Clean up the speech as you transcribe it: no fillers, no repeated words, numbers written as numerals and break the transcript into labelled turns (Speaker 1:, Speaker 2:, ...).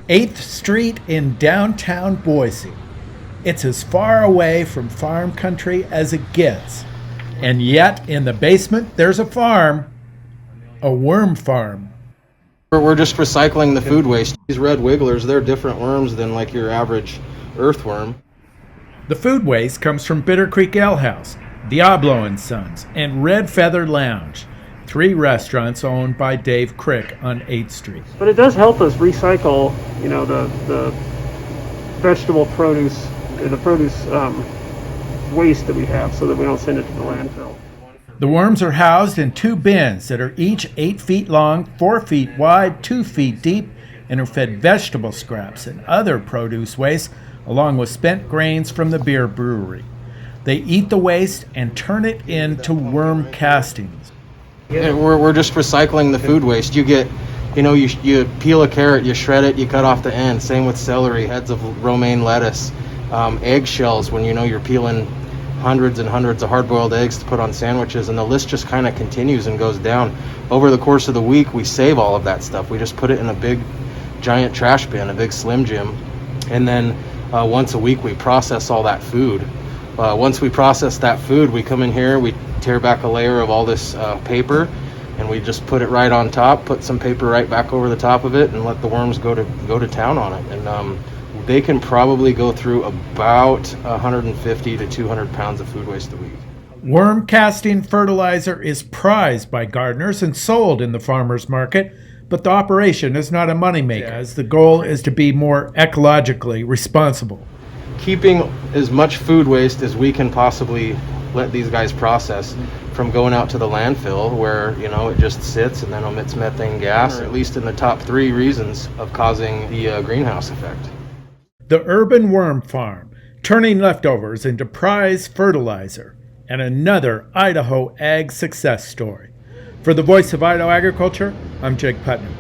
Speaker 1: 8th Street in downtown Boise. It's as far away from farm country as it gets. And yet, in the basement, there's a farm. A worm farm.
Speaker 2: We're just recycling the food waste. These red wigglers, they're different worms than like your average earthworm.
Speaker 1: The food waste comes from Bittercreek Alehouse, Diablo and Sons, and Red Feather Lounge, 3 restaurants owned by Dave Krick on 8th Street.
Speaker 3: But it does help us recycle, the vegetable produce, the produce waste that we have, so that we don't send it to the landfill.
Speaker 1: The worms are housed in 2 bins that are each 8 feet long, 4 feet wide, 2 feet deep, and are fed vegetable scraps and other produce waste, along with spent grains from the beer brewery. They eat the waste and turn it into worm castings.
Speaker 2: We're just recycling the food waste. You get, you peel a carrot, you shred it, you cut off the end. Same with celery, heads of romaine lettuce, eggshells when you're peeling hundreds and hundreds of hard-boiled eggs to put on sandwiches, and the list just kind of continues and goes down. Over the course of the week, we save all of that stuff. We just put it in a big, giant trash bin, a big Slim Jim, and then once a week we process all that food. Once we process that food, we come in here, we tear back a layer of all this paper, and we just put it right on top, put some paper right back over the top of it, and let the worms go to town on it. And they can probably go through about 150 to 200 pounds of food waste a week.
Speaker 1: Worm casting fertilizer is prized by gardeners and sold in the farmers market, but the operation is not a moneymaker, as the goal is to be more ecologically responsible.
Speaker 2: Keeping as much food waste as we can possibly let these guys process from going out to the landfill, where it just sits and then emits methane gas, at least in the top 3 reasons of causing the greenhouse effect.
Speaker 1: The urban worm farm, turning leftovers into prize fertilizer, and another Idaho ag success story. For the Voice of Idaho Agriculture, I'm Jake Putnam.